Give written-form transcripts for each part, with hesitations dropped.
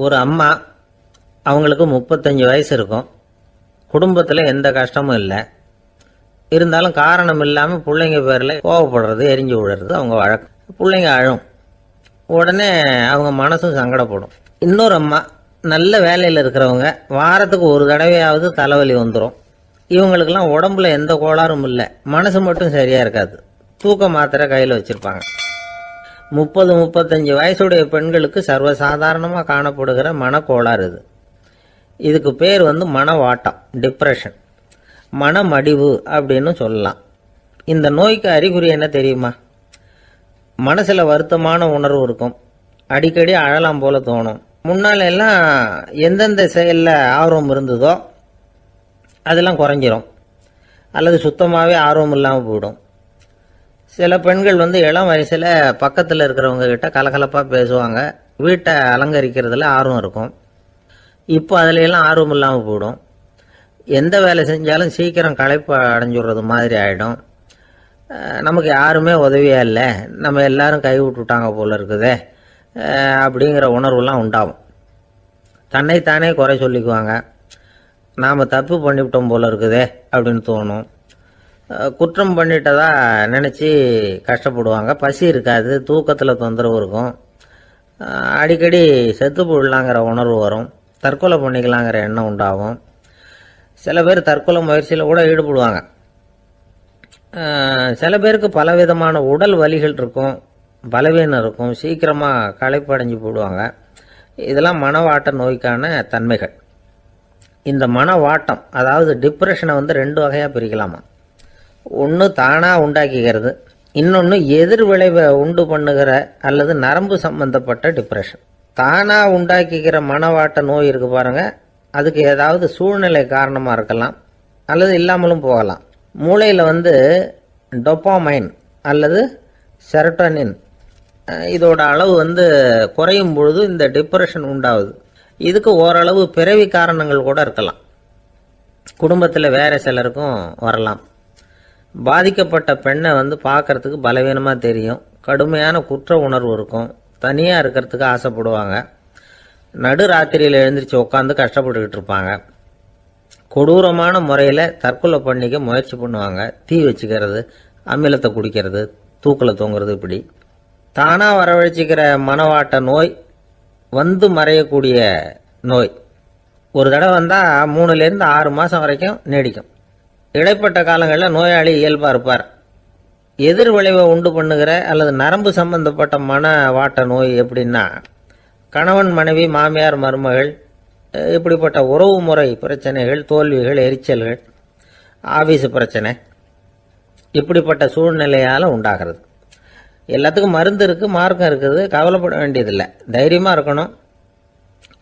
ஒரு அம்மா, அவங்களுக்கு 35 வயசு இருக்கும். குடும்பத்தில் எந்த கஷ்டமும் இல்லை. இருந்தாலும் காரணம் இல்லாமல் பிள்ளைங்க பேரில் கோவப்படுறது, எரிஞ்சு விடுறது அவங்க வழக்கம். பிள்ளைங்க அழும். உடனே அவங்க மனசும் சங்கடப்படும். இன்னொரு அம்மா, நல்ல வேலையில் இருக்கிறவங்க, வாரத்துக்கு ஒரு தடவையாவது தலைவலி வந்துடும். இவங்களுக்கெல்லாம் உடம்புல எந்த கோளாறும் இல்லை, மனசு மட்டும் சரியாக இருக்காது. தூக்க மாத்திரை கையில் வச்சுருப்பாங்க. 30-35 வயசுடைய பெண்களுக்கு சர்வசாதாரணமாக காணப்படுகிற மனக்கோளாறு இது. இதுக்கு பேர் மனவாட்டம், டிப்ரெஷன், மனமடிவு அப்படின்னு சொல்லலாம். இந்த நோய்க்கு அறிகுறி என்ன தெரியுமா? மனசில் வருத்தமான உணர்வு இருக்கும். அடிக்கடி அழலாம் போல தோணும். முன்னால எல்லாம் எந்தெந்த செயலில் ஆர்வம் இருந்ததோ அதெல்லாம் குறைஞ்சிரும், அல்லது சுத்தமாகவே ஆர்வம் இல்லாமல் போயிடும். சில பெண்கள் இளம் வயசில் பக்கத்தில் இருக்கிறவங்க கிட்ட கலகலப்பாக பேசுவாங்க, வீட்டை அலங்கரிக்கிறதுல ஆர்வம் இருக்கும். இப்போ அதுலையெல்லாம் ஆர்வம் இல்லாமல் போயிடும். எந்த வேலை செஞ்சாலும் சீக்கிரம் களைப்பு அடைஞ்சுடுறது மாதிரி ஆகிடும். நமக்கு யாருமே உதவியாக இல்லை, நம்ம எல்லாரும் கை விட்டுட்டாங்க போல இருக்குதே அப்படிங்கிற உணர்வுலாம் உண்டாகும். தன்னைத்தானே குறை சொல்லிக்குவாங்க. நாம் தப்பு பண்ணிவிட்டோம் போல இருக்குதே அப்படின்னு தோணும். குற்றம் பண்ணிட்டதா நினச்சி கஷ்டப்படுவாங்க. பசி இருக்காது, தூக்கத்தில் தொந்தரவு இருக்கும். அடிக்கடி செத்து போடலாங்கிற உணர்வு வரும். தற்கொலை பண்ணிக்கலாங்கிற எண்ணம் உண்டாகும். சில பேர் தற்கொலை முயற்சியில் கூட ஈடுபடுவாங்க. சில பேருக்கு பலவிதமான உடல் வலிகள் இருக்கும், பலவீனம் இருக்கும், சீக்கிரமாக களைப்படைஞ்சு போடுவாங்க. இதெல்லாம் மனவாட்ட நோய்க்கான தன்மைகள். இந்த மனவாட்டம், அதாவது டிப்ரெஷனை 2 வகையாக பிரிக்கலாமா. ஒன்று தானாக உண்டாக்கிக்கிறது, இன்னொன்று எதிர் விளைவை உண்டு பண்ணுகிற அல்லது நரம்பு சம்பந்தப்பட்ட டிப்ரெஷன். தானாக உண்டாக்கிக்கிற மனவாட்ட நோய் இருக்கு பாருங்க, அதுக்கு ஏதாவது சூழ்நிலை காரணமாக இருக்கலாம், அல்லது இல்லாமலும் போகலாம். மூளையில் டொப்பாமைன் அல்லது செரட்டோனின் இதோட அளவு குறையும் பொழுது இந்த டிப்ரெஷன் உண்டாகுது. இதுக்கு ஓரளவு பிறவி காரணங்கள் கூட இருக்கலாம். குடும்பத்தில் வேற சிலருக்கும் வரலாம். பாதிக்கப்பட்ட பெண்ணை பார்க்கறதுக்கு பலவீனமாக தெரியும், கடுமையான குற்ற உணர்வு இருக்கும், தனியாக இருக்கிறதுக்கு ஆசைப்படுவாங்க, நடு ராத்திரியில் எழுந்திரிச்சு உட்காந்து கஷ்டப்பட்டுக்கிட்டு இருப்பாங்க, கொடூரமான முறையில் தற்கொலை பண்ணிக்க முயற்சி பண்ணுவாங்க, தீ வச்சுக்கிறது, அமிலத்தை குடிக்கிறது, தூக்கில் தூங்குறது. இப்படி தானாக வரவழைச்சிக்கிற மனவாட்ட நோய் மறையக்கூடிய நோய். ஒரு தடவை வந்தால் 3லேருந்து 6 மாதம் வரைக்கும் நீடிக்கும். இடைப்பட்ட காலங்களில் நோயாளி இயல்பாக இருப்பார். எதிர் விளைவை உண்டு பண்ணுகிற அல்லது நரம்பு சம்பந்தப்பட்ட மனவாட்ட நோய் எப்படின்னா, கணவன் மனைவி, மாமியார் மருமகள், இப்படிப்பட்ட உறவு முறை பிரச்சனைகள், தோல்விகள், எரிச்சல்கள், ஆபீஸ் பிரச்சனை, இப்படிப்பட்ட சூழ்நிலையால் உண்டாகிறது. எல்லாத்துக்கும் மருந்து இருக்குது, மார்க்கம் இருக்குது, கவலைப்பட வேண்டியதில்லை, தைரியமாக இருக்கணும்.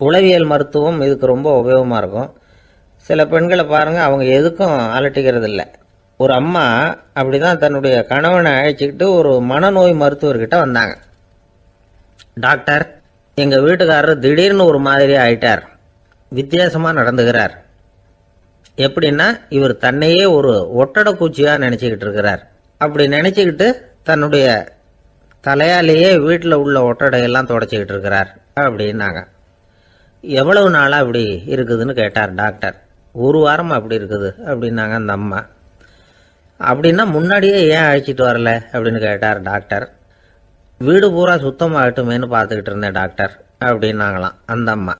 உளவியல் மருத்துவம் இதுக்கு ரொம்ப உபயோகமாக இருக்கும். சில பெண்களை பாருங்கள், அவங்க எதுக்கும் அலட்டிக்கிறது இல்லை. ஒரு அம்மா அப்படி தான் தன்னுடைய கணவனை அழைச்சிக்கிட்டு ஒரு மனநோய் மருத்துவர்கிட்ட வந்தாங்க. டாக்டர், எங்கள் வீட்டுக்காரர் திடீர்னு ஒரு மாதிரி ஆயிட்டார், வித்தியாசமாக நடந்துகிறார். எப்படின்னா, இவர் தன்னையே ஒரு ஒட்டடை பூச்சியாக நினச்சிக்கிட்டு இருக்கிறார். அப்படி நினச்சிக்கிட்டு தன்னுடைய தலையாலேயே வீட்டில் உள்ள ஒட்டடையெல்லாம் தொடச்சிக்கிட்டு இருக்கிறார் அப்படின்னாங்க. எவ்வளவு நாளாக அப்படி இருக்குதுன்னு கேட்டார் டாக்டர். 1 வாரமாக அப்படி இருக்குது அப்படின்னாங்க அந்த அம்மா. அப்படின்னா முன்னாடியே ஏன் அழைச்சிட்டு வரல அப்படின்னு கேட்டார் டாக்டர். வீடு பூரா சுத்தமாகட்டுமேனு பார்த்துக்கிட்டு இருந்தேன் டாக்டர் அப்படின்னாங்களாம் அந்த அம்மா.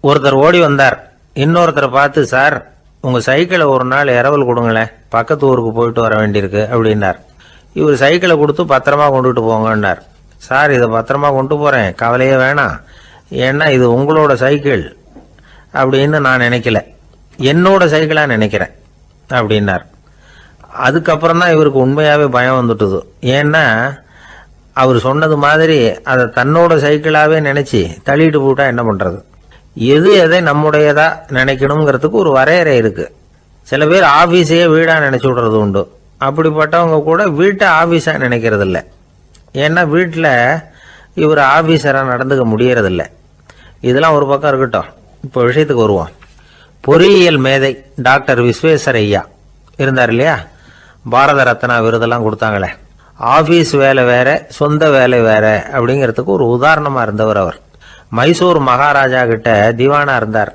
ஒருத்தர் ஓடி வந்தார், இன்னொருத்தரை பார்த்து, சார் உங்கள் சைக்கிளை ஒரு நாள் இரவல் கொடுங்களேன், பக்கத்து ஊருக்கு போயிட்டு வர வேண்டியிருக்கு அப்படின்னார். இவர் சைக்கிளை கொடுத்து பத்திரமா கொண்டுட்டு போங்கன்னார். சார் இதை பத்திரமா கொண்டு போகிறேன், கவலையே வேணாம், ஏன்னா இது உங்களோட சைக்கிள் அப்படின்னு நான் நினைக்கல, என்னோட சைக்கிளாக நினைக்கிறேன் அப்படின்னார். அதுக்கப்புறம் தான் இவருக்கு உண்மையாகவே பயம் வந்துட்டுது. ஏன்னா அவர் சொன்னது மாதிரி அதை தன்னோட சைக்கிளாகவே நினச்சி தள்ளிட்டு போட்டா என்ன பண்ணுறது? எது எதை நம்முடையதா நினைக்கணுங்கிறதுக்கு ஒரு வரையறை இருக்குது. சில பேர் ஆஃபீஸையே வீடாக நினச்சி விடுறது உண்டு. அப்படிப்பட்டவங்க கூட வீட்டை ஆஃபீஸாக நினைக்கிறது இல்லை. ஏன்னா வீட்டில் இவர் ஆஃபீஸராக நடந்துக்க முடியறதில்லை. இதெல்லாம் ஒரு பக்கம் இருக்கட்டும், இப்போ விஷயத்துக்கு வருவோம். பொறியியல் மேதை டாக்டர் விஸ்வேஸ்வரய்யா இருந்தார் இல்லையா, பாரத ரத்னா விருதெல்லாம் கொடுத்தாங்களே. ஆஃபீஸ் வேலை வேற, சொந்த வேலை வேற அப்படிங்கிறதுக்கு ஒரு உதாரணமாக இருந்தவர் அவர். மைசூர் மகாராஜா கிட்ட திவானா இருந்தார்.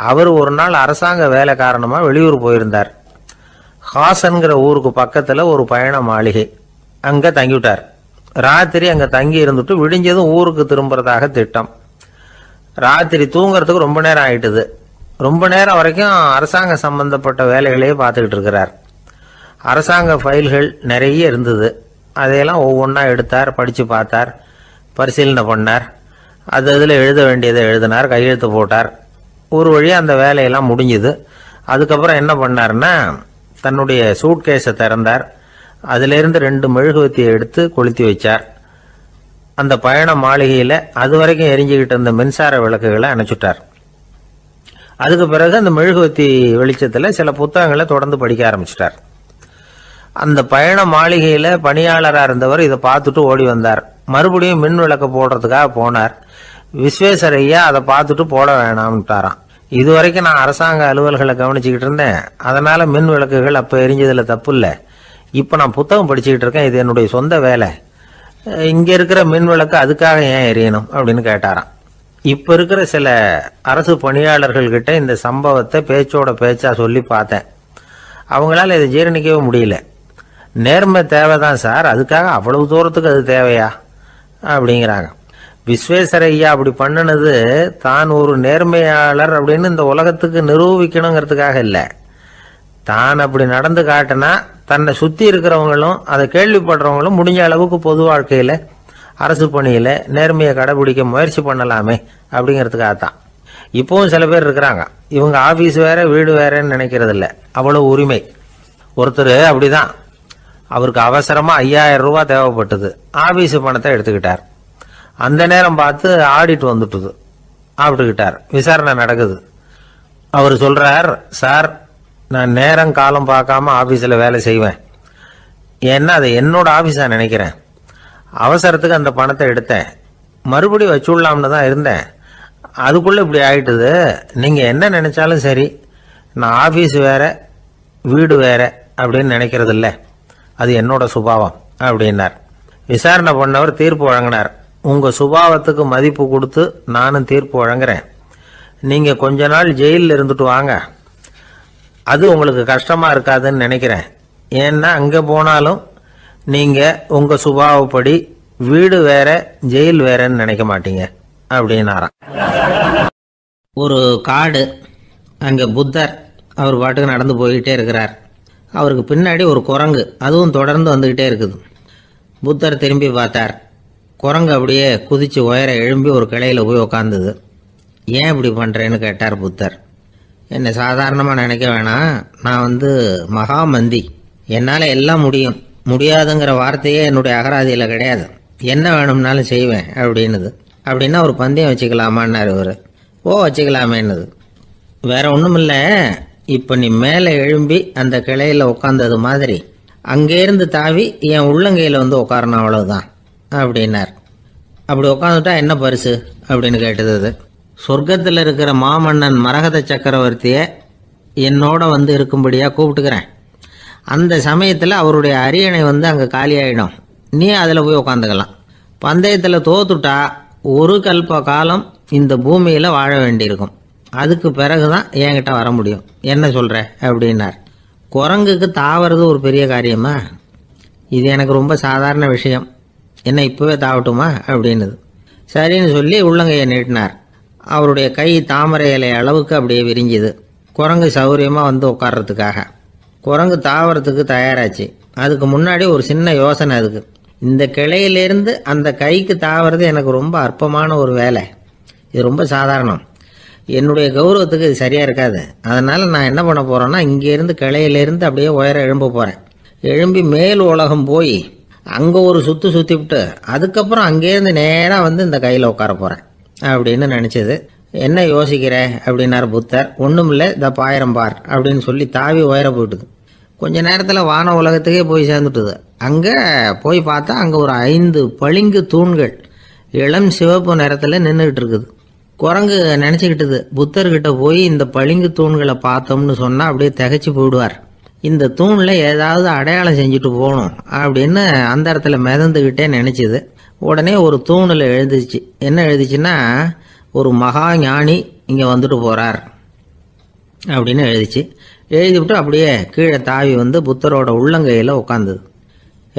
அவர் ஒரு நாள் அரசாங்க வேலை காரணமா வெளியூர் போயிருந்தார். ஹாசன்கிற ஊருக்கு பக்கத்துல ஒரு பயண மாளிகை, அங்க தங்கிவிட்டார். ராத்திரி அங்க தங்கி இருந்துட்டு விடிஞ்சதும் ஊருக்கு திரும்புறதாக திட்டம். ராத்திரி தூங்குறதுக்கு ரொம்ப நேரம் ஆயிட்டுது. ரொம்ப நேரம் வரைக்கும் அரசாங்க சம்பந்தப்பட்ட வேலைகளையே பார்த்துக்கிட்டு இருக்கிறார். அரசாங்க ஃபைல்கள் நிறைய இருந்தது. அதையெல்லாம் ஒவ்வொன்றா எடுத்தார், படித்து பார்த்தார், பரிசீலனை பண்ணார். அதில் எழுத வேண்டியதை எழுதினார், கையெழுத்து போட்டார். ஒரு வழியாக அந்த வேலையெல்லாம் முடிஞ்சுது. அதுக்கப்புறம் என்ன பண்ணார்னா, தன்னுடைய சூட்கேஸை திறந்தார். அதிலிருந்து 2 மெழுகுவத்தியை எடுத்து கொளுத்தி வச்சார். அந்த பயண மாளிகையில் அது வரைக்கும் எரிஞ்சுக்கிட்டு இருந்த மின்சார விளக்குகளை அணைச்சுட்டார். அதுக்கு பிறகு அந்த மெழுகுவத்தி வெளிச்சத்தில் சில புத்தகங்களை தொடர்ந்து படிக்க ஆரம்பிச்சிட்டார். அந்த பயண மாளிகையில் பணியாளராக இருந்தவர் இதை பார்த்துட்டு ஓடி வந்தார். மறுபடியும் மின் விளக்கு போடுறதுக்காக போனார். விஸ்வேஸ்வரையா அதை பார்த்துட்டு போட வேணாம்ட்டாராம். இதுவரைக்கும் நான் அரசாங்க அலுவல்களை கவனிச்சுக்கிட்டு இருந்தேன், அதனால மின் விளக்குகள் அப்போ எரிஞ்சதில் தப்பு இல்லை. இப்போ நான் புத்தகம் படிச்சுக்கிட்டு இருக்கேன், இது என்னுடைய சொந்த வேலை. இங்கே இருக்கிற மின் விளக்கு அதுக்காக ஏன் எரியணும் அப்படின்னு கேட்டாராம். இப்போ இருக்கிற சில அரசு பணியாளர்கள்கிட்ட இந்த சம்பவத்தை பேச்சோட பேச்சா சொல்லி பார்த்தேன். அவங்களால இதை ஜீரணிக்கவே முடியல. நேர்மை தேவைதான் சார், அதுக்காக அவ்வளவு தூரத்துக்கு அது தேவையா அப்படிங்கிறாங்க. விஸ்வேஸ்வரையா அப்படி பண்ணினது தான் ஒரு நேர்மையாளர் அப்படின்னு இந்த உலகத்துக்கு நிரூபிக்கணுங்கிறதுக்காக இல்லை. தான் அப்படி நடந்து காட்டினா தன்னை சுற்றி இருக்கிறவங்களும் அதை கேள்விப்படுறவங்களும் முடிஞ்ச அளவுக்கு பொது வாழ்க்கையில் அரசு பணியில் நேர்மையை கடைபிடிக்க முயற்சி பண்ணலாமே அப்படிங்கிறதுக்காகத்தான். இப்போவும் சில பேர் இருக்கிறாங்க, இவங்க ஆஃபீஸ் வேற வீடு வேறன்னு நினைக்கிறது இல்லை, அவ்வளோ உரிமை. ஒருத்தர் அப்படிதான், அவருக்கு அவசரமாக 5000 ரூபா தேவைப்பட்டது. ஆஃபீஸு பணத்தை எடுத்துக்கிட்டார். அந்த நேரம் பார்த்து ஆடிட் வந்துட்டுது, ஆப்பிட்டுக்கிட்டார். விசாரணை நடக்குது. அவர் சொல்றார், சார் நான் நேரம் காலம் பார்க்காம ஆஃபீஸில் வேலை செய்வேன், ஏன்னா அதை என்னோட ஆஃபீஸாக நினைக்கிறேன். அவசரத்துக்கு அந்த பணத்தை எடுத்தேன், மறுபடியும் வச்சுடலாம்னு தான் இருந்தேன், அதுக்குள்ளே இப்படி ஆயிட்டுது. நீங்கள் என்ன நினைச்சாலும் சரி, நான் ஆஃபீஸ் வேற வீடு வேற அப்படின்னு நினைக்கிறது இல்லை, அது என்னோட சுபாவம் அப்படின்னார். விசாரணை பண்ணவர் தீர்ப்பு வழங்கினார். உங்கள் சுபாவத்துக்கு மதிப்பு கொடுத்து நானும் தீர்ப்பு வழங்குறேன். நீங்கள் கொஞ்ச நாள் ஜெயிலில் இருந்துட்டு வாங்க, அது உங்களுக்கு கஷ்டமாக இருக்காதுன்னு நினைக்கிறேன். ஏன்னா அங்கே போனாலும் நீங்கள் உங்கள் சுபாவப்படி வீடு வேற ஜெயில் வேறன்னு நினைக்க மாட்டீங்க அப்படின்னாராம். ஒரு காடு, அங்கே புத்தர் அவர் பாட்டுக்கு நடந்து போய்கிட்டே இருக்கிறார். அவருக்கு பின்னாடி ஒரு குரங்கு, அதுவும் தொடர்ந்து வந்துக்கிட்டே இருக்குது. புத்தர் திரும்பி பார்த்தார். குரங்கு அப்படியே குதித்து உயர எழும்பி ஒரு கிளையில் போய் உக்காந்துது. ஏன் இப்படி பண்ணுறேன்னு கேட்டார் புத்தர். என்னை சாதாரணமாக நினைக்க வேணாம், நான் மகாமந்தி, என்னால் எல்லாம் முடியும், முடியாதுங்கிற வார்த்தையே என்னுடைய அகராதியில் கிடையாது, என்ன வேணும்னாலும் செய்வேன் அப்படின்னுது. அப்படின்னா ஒரு பந்தயம் வச்சுக்கலாமான்னார் இவர். ஓ வச்சுக்கலாமேன்னுது. வேற ஒன்றும் இல்லை, இப்போ நீ மேலே எழும்பி அந்த கிளையில் உட்காந்தது மாதிரி அங்கேருந்து தாவி என் உள்ளங்கையில் உட்காரணும், அவ்வளவுதான் அப்படின்னார். அப்படி உட்காந்துட்டா என்ன பரிசு அப்படின்னு கேட்டது அது. சொர்க்கத்தில் இருக்கிற மாமன்னன் மரகத சக்கரவர்த்தியை என்னோட இருக்கும்படியாக கூப்பிட்டுக்கிறேன். அந்த சமயத்தில் அவருடைய அரியணை அங்கே காலியாயிடும், நீ அதில் போய் உட்காந்துக்கலாம். பந்தயத்தில் தோத்துட்டா ஒரு கல்ப காலம் இந்த பூமியில் வாழ வேண்டியிருக்கும், அதுக்கு பிறகு தான் என்கிட்ட வர முடியும், என்ன சொல்கிற அப்படின்னார். குரங்குக்கு தாவறது ஒரு பெரிய காரியமா? இது எனக்கு ரொம்ப சாதாரண விஷயம், என்ன இப்போவே தாவட்டுமா அப்படின்னுது. சரின்னு சொல்லி உள்ளங்கையை நீட்டினார். அவருடைய கை தாமரை இலை அளவுக்கு அப்படியே விரிஞ்சுது. குரங்கு சௌரியமாக உட்கார்றதுக்காக. குரங்கு தாவறதுக்கு தயாராச்சு. அதுக்கு முன்னாடி ஒரு சின்ன யோசனை அதுக்கு. இந்த கிளையிலேருந்து அந்த கைக்கு தாவறது எனக்கு ரொம்ப அற்பமான ஒரு வேலை, இது ரொம்ப சாதாரணம், என்னுடைய கௌரவத்துக்கு இது சரியாக இருக்காது. அதனால் நான் என்ன பண்ண போகிறேன்னா, இங்கேருந்து கிளையிலேருந்து அப்படியே உயர எழும்ப போகிறேன். எழும்பி மேல் உலகம் போய் அங்கே ஒரு சுற்றிவிட்டு அதுக்கப்புறம் அங்கேருந்து நேராக இந்த கையில் உட்கார போகிறேன் அப்படின்னு நினச்சது. என்ன யோசிக்கிற அப்படின்னார் புத்தர். ஒன்றும் இல்லை, இந்த பாயிரம் பார் அப்படின்னு சொல்லி தாவி உயர போயிட்டுது. கொஞ்ச நேரத்தில் வான உலகத்துக்கே போய் சேர்ந்துட்டுது. அங்கே போய் பார்த்தா அங்கே ஒரு 5 பளிங்கு தூண்கள் இளம் சிவப்பு நிறத்தில் நின்றுக்கிட்டு இருக்குது. குரங்கு நினச்சிக்கிட்டது, புத்தர்கிட்ட போய் இந்த பளிங்கு தூண்களை பார்த்தோம்னு சொன்னால் அப்படியே திகைச்சு போயிடுவார், இந்த தூணில் ஏதாவது அடையாளம் செஞ்சுட்டு போகணும் அப்படின்னு அந்த இடத்துல மிதந்துக்கிட்டே நினச்சிது. உடனே ஒரு தூணில் எழுதிச்சு. என்ன எழுதிச்சுன்னா, ஒரு மகா ஞானி இங்கே வந்துட்டு போகிறார் அப்படின்னு எழுதிச்சு. எழுதிவிட்டு அப்படியே கீழே தாவி வந்து புத்தரோட உள்ளங்கையில் உட்காந்துது.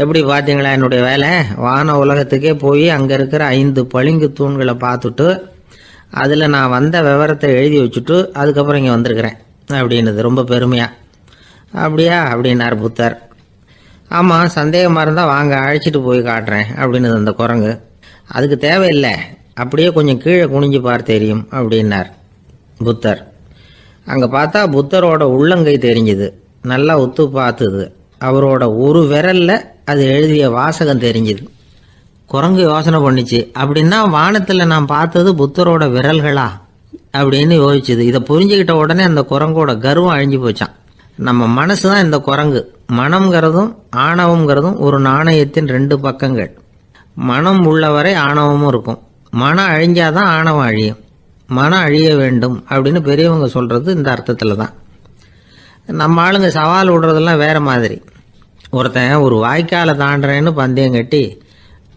எப்படி பார்த்தீங்களா என்னுடைய வேலை? வான உலகத்துக்கே போய் அங்கே இருக்கிற 5 பளிங்கு தூண்களை பார்த்துட்டு அதில் நான் வந்த விவரத்தை எழுதி வச்சுட்டு அதுக்கப்புறம் இங்கே வந்திருக்கிறேன் அப்படின்னுது ரொம்ப பெருமையாக. அப்படியா அப்படின்னார் புத்தர். ஆமாம், சந்தேகமாக இருந்தால் வாங்க, அழைச்சிட்டு போய் காட்டுறேன் அப்படின்னுது அந்த குரங்கு. அதுக்கு தேவையில்லை, அப்படியே கொஞ்சம் கீழே குனிஞ்சு பார் தெரியும் அப்படின்னார் புத்தர். அங்கே பார்த்தா புத்தரோட உள்ளங்கை தெரிஞ்சுது. நல்லா உத்து பார்த்துது. அவரோட ஒரு விரலில் அது எழுதிய வாசகம் தெரிஞ்சுது. குரங்கு யோசனை பண்ணிச்சு, அப்படின்னா வானத்தில் நான் பார்த்தது புத்தரோட விரல்களா அப்படின்னு யோசிச்சுது. இதை புரிஞ்சுக்கிட்ட உடனே அந்த குரங்கோட கர்வம் அழிஞ்சு போச்சான். நம்ம மனசு தான் இந்த குரங்கு. மனம்ங்கிறதும் ஆணவம்ங்கிறதும் ஒரு நாணயத்தின் 2 பக்கங்கள். மனம் உள்ளவரை ஆணவமும் இருக்கும். மனம் அழிஞ்சாதான் ஆணவம் அழியும். மனம் அழிய வேண்டும் அப்படின்னு பெரியவங்க சொல்கிறது இந்த அர்த்தத்தில் தான். நம்ம ஆளுங்க சவால் விடுறதெல்லாம் வேறு மாதிரி. ஒருத்தன் ஒரு வாய்க்காலை தாண்டுறேன்னு பந்தயம் கட்டி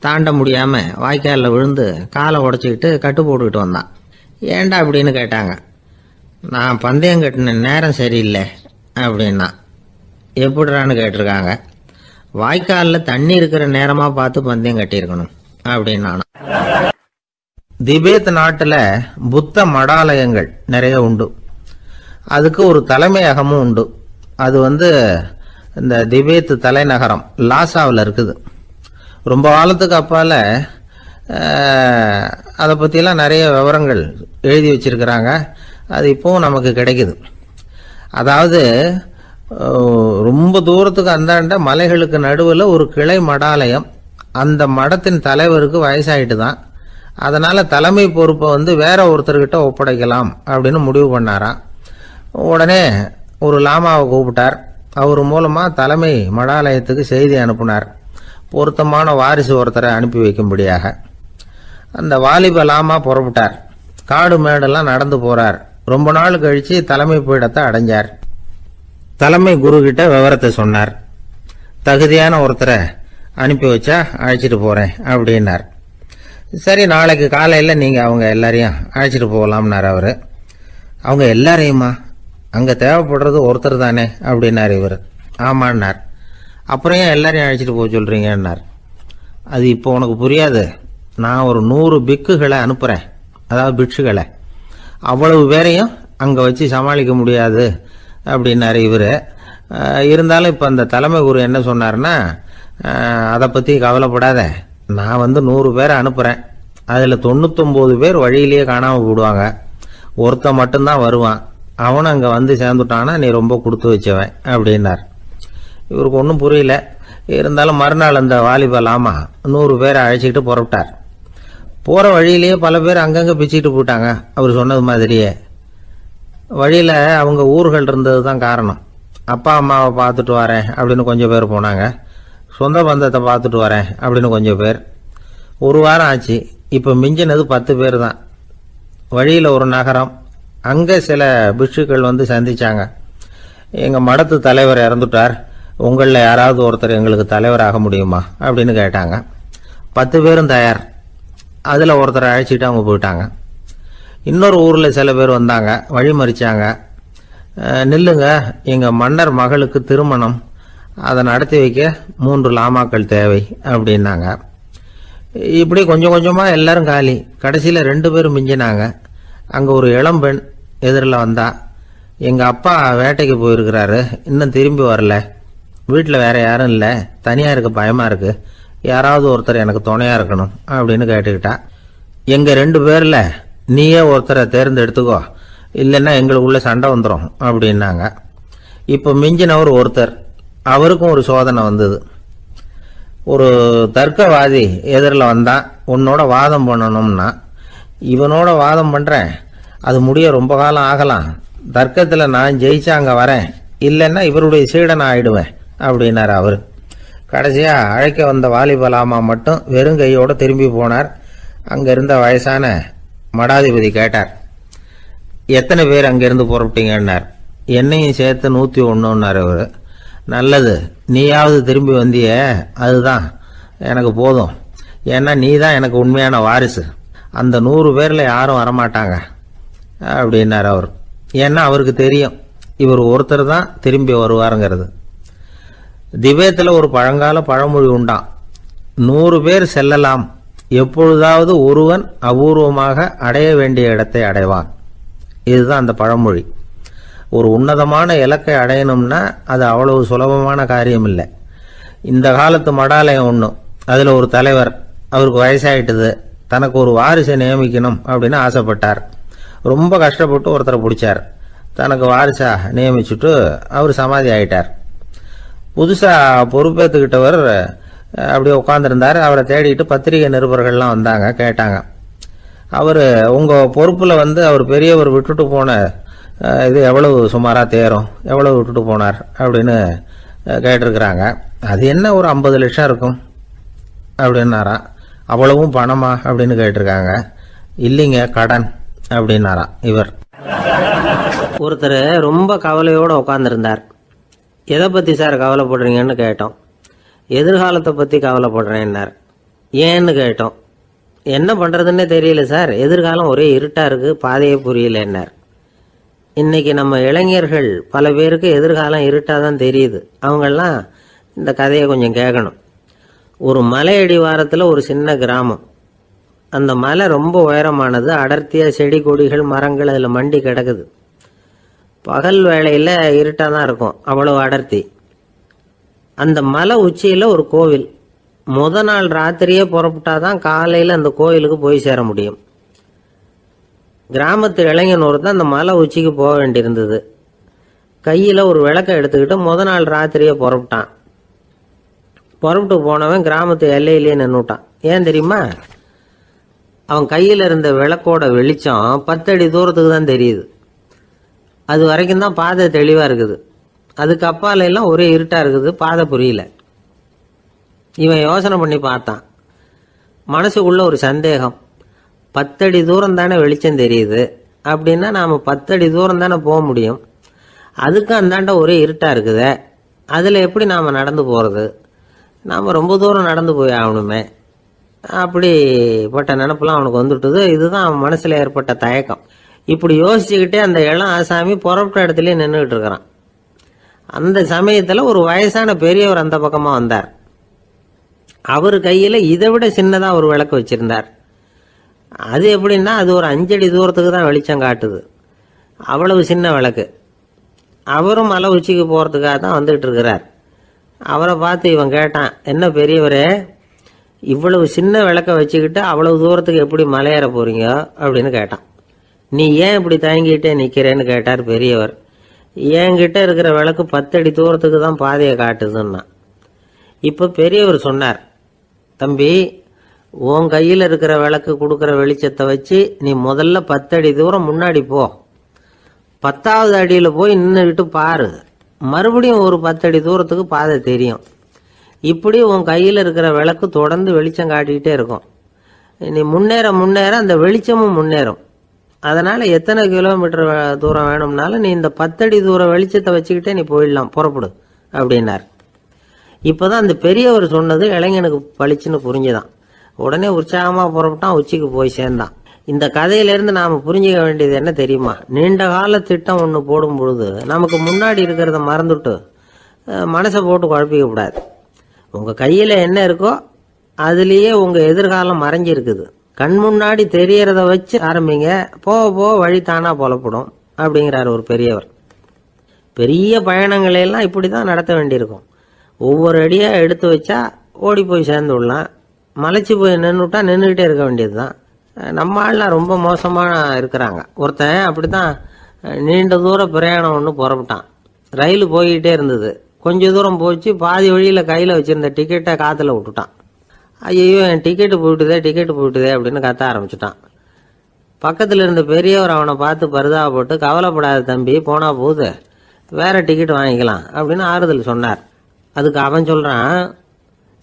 தாண்ட முடியாமல் வாய்க்காலில் விழுந்து காலை உடச்சிக்கிட்டு கட்டு போட்டுக்கிட்டு வந்தான். ஏன்டா அப்படின்னு கேட்டாங்க. நான் பந்தயம் கட்டின நேரம் சரியில்லை அப்படின்னா. எப்படிறான்னு கேட்டிருக்காங்க. வாய்க்காலில் தண்ணி இருக்கிற நேரமாக பார்த்து பந்தயம் கட்டியிருக்கணும் அப்படின்னா. திபேத் நாட்டில் புத்த மடாலயங்கள் நிறைய உண்டு. அதுக்கு ஒரு தலைமையகமும் உண்டு. அது இந்த திபேத் தலைநகரம் லாசாவில் இருக்குது. ரொம்ப காலத்துக்கு அப்பால் அதை பற்றிலாம் நிறைய விவரங்கள் எழுதி வச்சிருக்கிறாங்க. அது இப்போவும் நமக்கு கிடைக்குது. அதாவது ரொம்ப தூரத்துக்கு அந்தாண்ட மலைகளுக்கு நடுவில் ஒரு கிளை மடாலயம். அந்த மடத்தின் தலைவருக்கு வயசாயிட்டு தான். அதனால் தலைமை பொறுப்பை வேற ஒருத்தர்கிட்ட ஒப்படைக்கலாம் அப்படின்னு முடிவு பண்ணாராம். உடனே ஒரு லாமாவை கூப்பிட்டார். அவர் மூலமாக தலைமை மடாலயத்துக்கு செய்தி அனுப்புனார், பொருத்தமான வாரிசு ஒருத்தரை அனுப்பி வைக்கும்படியாக. அந்த வாலிப லாமா புறப்பட்டார். காடு மேடெல்லாம் நடந்து போறார். ரொம்ப நாள் கழிச்சு தலைமை பீடத்தை அடைஞ்சார். தலைமை குரு கிட்ட விவரத்தை சொன்னார். தகுதியான ஒருத்தரை அனுப்பி வச்சா அழைச்சிட்டு போறேன் அப்படின்னார். சரி, நாளைக்கு காலையில் நீங்கள் அவங்க எல்லாரையும் அழைச்சிட்டு போகலாம்னார் அவர். அவங்க எல்லாரையுமா? அங்கே தேவைப்படுறது ஒருத்தர் தானே அப்படின்னார் இவர். ஆமான்னார். அப்புறம் ஏன் எல்லாரையும் அழைச்சிட்டு போக சொல்கிறீங்கன்னார். அது இப்போ உனக்கு புரியாது. நான் ஒரு 100 பிக்குகளை அனுப்புகிறேன், அதாவது பிட்சுகளை. அவ்வளவு பேரையும் அங்கே வச்சு சமாளிக்க முடியாது அப்படின்னாரு இவர். இருந்தாலும் இப்போ அந்த தலைமை குரு என்ன சொன்னார்னா, அதை பற்றி கவலைப்படாத, நான் 100 பேரை அனுப்புகிறேன். அதில் 99 பேர் வழியிலேயே காணாமல் போடுவாங்க. ஒருத்தன் மட்டும்தான் வருவான். அவனும் அங்கே சேர்ந்துட்டானா நீ ரொம்ப கொடுத்து வச்சவன் அப்படின்னார். இவருக்கு ஒன்றும் புரியல. இருந்தாலும் மறுநாள் அந்த வாலிப லாமா 100 பேரை அழைச்சிக்கிட்டு புறப்பட்டார். போகிற வழியிலேயே பல பேர் அங்கங்கே பிச்சுக்கிட்டு போயிட்டாங்க. அவர் சொன்னது மாதிரியே. வழியில் அவங்க ஊர்கள் இருந்தது தான் காரணம். அப்பா அம்மாவை பார்த்துட்டு வரேன் அப்படின்னு கொஞ்சம் பேர் போனாங்க. சொந்த பந்தத்தை பார்த்துட்டு வரேன் அப்படின்னு கொஞ்சம் பேர். ஒரு வாரம் ஆச்சு. இப்போ மிஞ்சினது 10 பேர் தான். வழியில் ஒரு நகரம். அங்கே சில பிட்சுக்கள் சந்திச்சாங்க. எங்கள் மடத்து தலைவர் இறந்துட்டார், உங்களில் யாராவது ஒருத்தர் எங்களுக்கு தலைவராக முடியுமா அப்படின்னு கேட்டாங்க. 10 பேரும் தயார். அதில் ஒருத்தரை அழைச்சிட்டு அவங்க போயிட்டாங்க. இன்னொரு ஊரில் சில பேர் வந்தாங்க, வழி மறிச்சாங்க. நில்லுங்க, எங்கள் மன்னர் மகளுக்கு திருமணம், அதை நடத்தி வைக்க 3 லாமாக்கள் தேவை அப்படின்னாங்க. இப்படி கொஞ்சம் கொஞ்சமாக எல்லாரும் காலி. கடைசியில் 2 பேரும் மிஞ்சினாங்க. அங்கே ஒரு இளம்பெண் எதிரில் வந்தா. எங்கள் அப்பா வேட்டைக்கு போயிருக்கிறாரு, இன்னும் திரும்பி வரல. வீட்டில் வேற யாரும் இல்லை, தனியாக இருக்க பயமாக இருக்கு, யாராவது ஒருத்தர் எனக்கு துணையாக இருக்கணும் அப்படின்னு கேட்டுக்கிட்டா. எங்கள் 2 பேரில் நீயே ஒருத்தரை தேர்ந்தெடுத்துக்கோ, இல்லைன்னா எங்களுக்குள்ள சண்டை வந்துடும் அப்படின்னாங்க. இப்போ மிஞ்சினவர் ஒருத்தர். அவருக்கும் ஒரு சோதனை வந்தது. ஒரு தர்க்கவாதி எதிரில் வந்தான். உன்னோட வாதம் பண்ணணும்னா. இவனோட வாதம் பண்ணுறேன், அது முடிய ரொம்ப காலம் ஆகலாம். தர்க்கத்தில் நான் ஜெயிச்சா அங்கே வரேன், இல்லைன்னா இவருடைய சீடனை ஆயிடுவேன் அப்படின்னார் அவர். கடைசியாக அழைக்க வந்த வாலிபலாமா மட்டும் வெறும் கையோடு திரும்பி போனார். அங்கே இருந்த வயசான மடாதிபதி கேட்டார், எத்தனை பேர் அங்கேருந்து புறப்பட்டீங்கன்னார். என்னையும் சேர்த்து 101ன்னார் அவர். நல்லது, நீயாவது திரும்பி வந்திய, அதுதான் எனக்கு போதும். ஏன்னா நீ தான் எனக்கு உண்மையான வாரிசு, அந்த 100 பேர்ல யாரும் வரமாட்டாங்க அப்படின்னார் அவர். ஏன்னா அவருக்கு தெரியும் இவர் ஒருத்தர் தான் திரும்பி வருவாருங்கிறது. திபேத்தில் ஒரு பழங்கால பழமொழி உண்டாம், 100 பேர் செல்லலாம், எப்பொழுதாவது ஒருவன் அபூர்வமாக அடைய வேண்டிய இடத்தை அடைவான். இதுதான் அந்த பழமொழி. ஒரு உன்னதமான இலக்கை அடையணும்னா அது அவ்வளவு சுலபமான காரியம் இல்லை. இந்த காலத்து மடாலயம் ஒன்று, அதில் ஒரு தலைவர், அவருக்கு வயசாயிட்டுது, தனக்கு ஒரு வாரிசை நியமிக்கணும் அப்படின்னு ஆசைப்பட்டார். ரொம்ப கஷ்டப்பட்டு ஒருத்தரை பிடிச்சார், தனக்கு வாரிசா நியமிச்சுட்டு அவர் சமாதி ஆயிட்டார். புதுசாக பொறுப்பேற்றுக்கிட்டவர் அப்படியே உட்காந்துருந்தார். அவரை தேடிட்டு பத்திரிகை நிருபர்கள்லாம் வந்தாங்க, கேட்டாங்க. அவர் உங்கள் பொறுப்பில் அவர் பெரியவர் விட்டுட்டு போன இது எவ்வளவு சுமாராக தேரும், எவ்வளவு விட்டுட்டு போனார் அப்படின்னு கேட்டிருக்கிறாங்க. அது என்ன ஒரு 50 லட்சம் இருக்கும் அப்படின்னாராம். அவ்வளவும் பணமா அப்படின்னு கேட்டிருக்காங்க. இல்லைங்க, கடன் அப்படின்னாராம் இவர். ஒருத்தர் ரொம்ப கவலையோடு உட்காந்துருந்தார். எதை பற்றி சார் கவலைப்படுறீங்கன்னு கேட்டோம். எதிர்காலத்தை பற்றி கவலைப்படுறேன்னார். ஏன்னு கேட்டோம். என்ன பண்ணுறதுன்னே தெரியல சார், எதிர்காலம் ஒரே இருட்டாக இருக்குது, பாதையே புரியலன்னார். இன்னைக்கு நம்ம இளைஞர்கள் பல பேருக்கு எதிர்காலம் இருட்டாக தான் தெரியுது. அவங்கெல்லாம் இந்த கதையை கொஞ்சம் கேட்கணும். ஒரு மலை அடிவாரத்தில் ஒரு சின்ன கிராமம். அந்த மலை ரொம்ப உயரமானது, அடர்த்தியாக செடி கொடிகள் மரங்கள் அதில் மண்டி கிடக்குது. பகல் வேளையில் இருட்டாக தான் இருக்கும், அவ்வளோ அடர்த்தி. அந்த மலை உச்சியில் ஒரு கோவில். முத நாள் ராத்திரியே புறப்பட்டாதான் காலையில் அந்த கோயிலுக்கு போய் சேர முடியும். கிராமத்து இளைஞன் ஒருத்தன் அந்த மலை உச்சிக்கு போக வேண்டியிருந்தது. கையில் ஒரு விளக்கை எடுத்துக்கிட்டு முத நாள் ராத்திரியே புறப்பட்டான். புறப்பட்டு போனவன் கிராமத்து எல்லையிலேயே நின்றுட்டான். ஏன் தெரியுமா? அவன் கையில் இருந்த விளக்கோட வெளிச்சம் 10 அடி தூரத்துக்கு தான் தெரியுது. அது வரைக்கும் தான் பாதை தெளிவாக இருக்குது. அதுக்கு அப்பால எல்லாம் ஒரே இருட்டாக இருக்குது, பாதை புரியல. இவன் யோசனை பண்ணி பார்த்தான். மனசுக்குள்ள ஒரு சந்தேகம். 10 அடி தூரம் தானே வெளிச்சம் தெரியுது, அப்படின்னா நாம் 10 அடி தூரம் தானே போக முடியும். அதுக்கு அந்தாண்ட ஒரே இருட்டாக இருக்குதே, அதில் எப்படி நாம் நடந்து போகிறது? நாம் ரொம்ப தூரம் நடந்து போய் ஆகணுமே. அப்படிப்பட்ட நினப்பெல்லாம் அவனுக்கு வந்துட்டுது. இதுதான் அவன் மனசில் ஏற்பட்ட தயக்கம். இப்படி யோசிச்சுக்கிட்டே அந்த இளம் ஆசாமி புறப்பட்ட இடத்துலயே நின்றுக்கிட்டு இருக்கிறான். அந்த சமயத்தில் ஒரு வயசான பெரியவர் அந்த பக்கமாக வந்தார். அவர் கையில் இதை விட சின்னதாக ஒரு விளக்கு வச்சிருந்தார். அது எப்படின்னா அது ஒரு 5 அடி தூரத்துக்கு தான் வெளிச்சம் காட்டுது, அவ்வளவு சின்ன விளக்கு. அவரும் மலை உச்சிக்கு போகிறதுக்காக தான் வந்துகிட்டு இருக்கிறார். அவரை பார்த்து இவன் கேட்டான், என்ன பெரியவரே, இவ்வளவு சின்ன விளக்க வச்சுக்கிட்டு அவ்வளவு தூரத்துக்கு எப்படி மலையேற போறீங்க அப்படின்னு கேட்டான். நீ ஏன் இப்படி தயங்கிட்டே நிற்கிறேன்னு கேட்டார் பெரியவர். என்கிட்ட இருக்கிற விளக்கு 10 அடி தூரத்துக்கு தான் பாதையை காட்டுதுன்னா. இப்போ பெரியவர் சொன்னார், தம்பி, உன் கையில் இருக்கிற விளக்கு கொடுக்குற வெளிச்சத்தை வச்சு நீ முதல்ல 10 அடி தூரம் முன்னாடி போ. 10வது அடியில் போய் நின்றுக்கிட்டு பாரு, மறுபடியும் ஒரு 10 அடி தூரத்துக்கு பாதை தெரியும். இப்படி உன் கையில் இருக்கிற விளக்கு தொடர்ந்து வெளிச்சம் காட்டிக்கிட்டே இருக்கும். நீ முன்னேற முன்னேற அந்த வெளிச்சமும் முன்னேறும். அதனால் எத்தனை கிலோமீட்டர் தூரம் வேணும்னாலும் நீ இந்த 10 அடி தூரம் வெளிச்சத்தை வச்சுக்கிட்டே நீ போயிடலாம், புறப்படு அப்படின்னார். இப்போதான் அந்த பெரியவர் சொன்னது இளைஞனுக்கு பளிச்சுன்னு புரிஞ்சுதான். உடனே உற்சாகமாக புறப்பட்டான், உச்சிக்கு போய் சேர்ந்தான். இந்த கதையிலேருந்து நாம் புரிஞ்சிக்க வேண்டியது என்ன தெரியுமா? நீண்ட கால திட்டம் ஒன்று போடும் பொழுது நமக்கு முன்னாடி இருக்கிறத மறந்துட்டு மனசை போட்டு குழப்பிக்க கூடாது. உங்கள் கையில் என்ன இருக்கோ அதுலேயே உங்கள் எதிர்காலம் மறைஞ்சிருக்குது. கண் முன்னாடி தெரியறத வச்சு ஆரம்பிங்க, போக போக வழி தானா புலப்படும் அப்படிங்கிறார் ஒரு பெரியவர். பெரிய பயணங்களையெல்லாம் இப்படி தான் நடத்த வேண்டியிருக்கும். ஒவ்வொரு அடியாக எடுத்து வச்சா ஓடி போய் சேர்ந்து விடலாம். மலைச்சு போய் நின்றுட்டா நின்றுக்கிட்டே இருக்க வேண்டியது தான். நம்ம ஆள்லாம் ரொம்ப மோசமாக இருக்கிறாங்க. ஒருத்தன் அப்படி தான் நீண்ட தூர பிரயாணம் ஒன்று புறப்பட்டான். ரயில் போய்கிட்டே இருந்தது. கொஞ்சம் தூரம் போச்சு, பாதி வழியில் கையில் வச்சுருந்த டிக்கெட்டை காற்றுல விட்டுட்டான். ஐயோ, என் டிக்கெட்டு போயிட்டுதே அப்படின்னு கத்த ஆரம்பிச்சுட்டான். பக்கத்தில் இருந்த பெரியவர் அவனை பார்த்து பரிதாபப்பட்டு, கவலைப்படாத தம்பி, போனால் போகுது, வேற டிக்கெட் வாங்கிக்கலாம் அப்படின்னு ஆறுதல் சொன்னார். அதுக்கு அவன் சொல்கிறான்,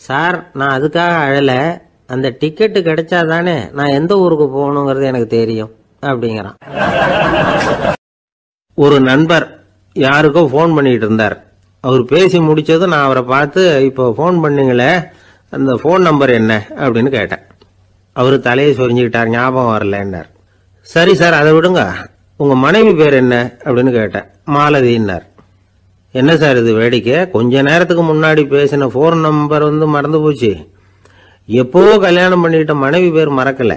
சார், நான் அதுக்காக அழலை, அந்த டிக்கெட்டு கிடைச்சா தானே நான் எந்த ஊருக்கு போகணுங்கிறது எனக்கு தெரியும் அப்படிங்கிறான். ஒரு நண்பர் யாருக்கோ ஃபோன் பண்ணிட்டு இருந்தார். அவர் பேசி முடிச்சதும் நான் அவரை பார்த்து, இப்போ ஃபோன் பண்ணீங்களே அந்த ஃபோன் நம்பர் என்ன அப்படின்னு கேட்டேன். அவரு தலையை சொரிஞ்சுக்கிட்டார். ஞாபகம் வரலன்னார். சரி சார், அதை விடுங்க, உங்க மனைவி பேர் என்ன அப்படின்னு கேட்டேன். மாலதின்னார். என்ன சார் இது வேடிக்கை, கொஞ்ச நேரத்துக்கு முன்னாடி பேசின ஃபோன் நம்பர் மறந்து போச்சு, எப்போவோ கல்யாணம் பண்ணிக்கிட்ட மனைவி பேர் மறக்கல,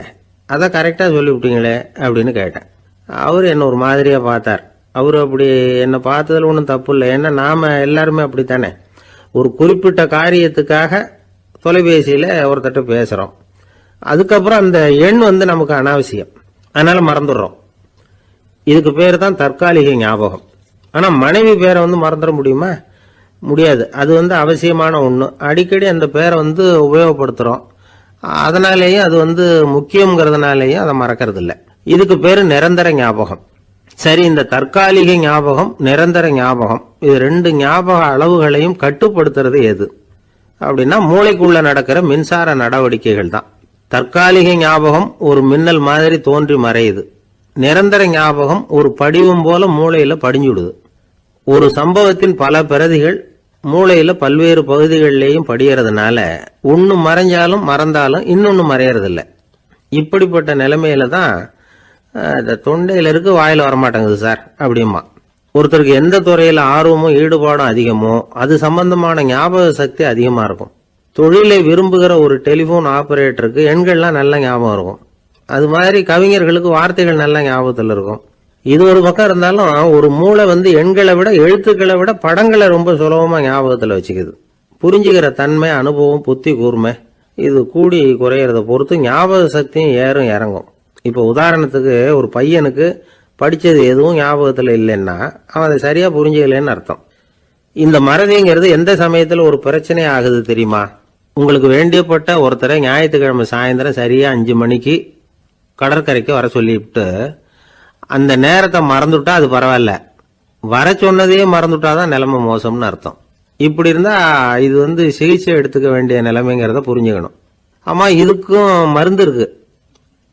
அதை கரெக்டாக சொல்லிவிட்டீங்களே அப்படின்னு கேட்டேன். அவர் என்ன ஒரு மாதிரியா பார்த்தார். அவரு அப்படி என்னை பார்த்ததில் ஒன்றும் தப்பு இல்லை, ஏன்னா நாம எல்லாருமே அப்படித்தானே, ஒரு குறிப்பிட்ட காரியத்துக்காக தொலைபேசியில் ஒருத்தட்ட பேசுகிறோம், அதுக்கப்புறம் அந்த எண் நமக்கு அனாவசியம், அதனால மறந்துடுறோம். இதுக்கு பேர் தான் தற்காலிக ஞாபகம். ஆனால் மனைவி பேரை மறந்துட முடியுமா? முடியாது. அது அவசியமான ஒன்று. அடிக்கடி அந்த பேரை உபயோகப்படுத்துகிறோம், அதனாலேயும் அது முக்கியங்கிறதுனாலேயும் அதை மறக்கிறது இல்லை. இதுக்கு பேர் நிரந்தர ஞாபகம். சரி, இந்த தற்காலிக ஞாபகம், நிரந்தர ஞாபகம், இது ரெண்டு ஞாபக அளவுகளையும் கட்டுப்படுத்துறது எது அப்படின்னா மூளைக்குள்ள நடக்கிற மின்சார நடவடிக்கைகள் தான். தற்காலிக ஞாபகம் ஒரு மின்னல் மாதிரி தோன்றி மறையுது. நிரந்தர ஞாபகம் ஒரு படிவம் போல மூளையில படிஞ்சுடுது. ஒரு சம்பவத்தின் பல பிரதிகள் மூளையில பல்வேறு பகுதிகளிலேயும் படியறதுனால ஒன்னு மறைஞ்சாலும் மறந்தாலும் இன்னொன்னு மறையறதில்ல. இப்படிப்பட்ட நிலைமையில தான் தொண்டையில இருக்கு, வாயில வரமாட்டேங்குது சார் அப்படிமா. ஒருத்தருக்கு எந்த துறையில ஆர்வமும் ஈடுபாடும் அதிகமோ அது சம்பந்தமான ஞாபக சக்தி அதிகமா இருக்கும். தொழிலை விரும்புகிற ஒரு டெலிபோன் ஆபரேட்டருக்கு எண்கள்லாம் நல்ல ஞாபகம் இருக்கும். அது மாதிரி கவிஞர்களுக்கு வார்த்தைகள் நல்ல ஞாபகத்தில் இருக்கும். இது ஒரு பக்கம் இருந்தாலும் ஒரு மூளை எண்களை விட எழுத்துக்களை விட படங்களை ரொம்ப சுலபமா ஞாபகத்தில் வச்சுக்குது. புரிஞ்சுக்கிற தன்மை, அனுபவம், புத்தி கூர்மை இது கூடி குறையறத பொறுத்து ஞாபக சக்தியும் ஏறும் இறங்கும். இப்போ உதாரணத்துக்கு ஒரு பையனுக்கு படிச்சது எதுவும் ஞாபகத்தில் இல்லைன்னா அவன் அதை சரியா புரிஞ்சுக்கலன்னு அர்த்தம். இந்த மறதிங்கிறது எந்த சமயத்துல ஒரு பிரச்சனை ஆகுது தெரியுமா? உங்களுக்கு வேண்டியப்பட்ட ஒருத்தரை ஞாயிற்றுக்கிழமை சாயந்தரம் சரியா 5 மணிக்கு கடற்கரைக்கு வர சொல்லிவிட்டு அந்த நேரத்தை மறந்துட்டா அது பரவாயில்ல, வர சொன்னதையே மறந்துட்டாதான் நிலைமை மோசம்னு அர்த்தம். இப்படி இருந்தா இது சிகிச்சை எடுத்துக்க வேண்டிய நிலைமைங்கிறத புரிஞ்சுக்கணும். ஆமா, இதுக்கும் மருந்து இருக்கு.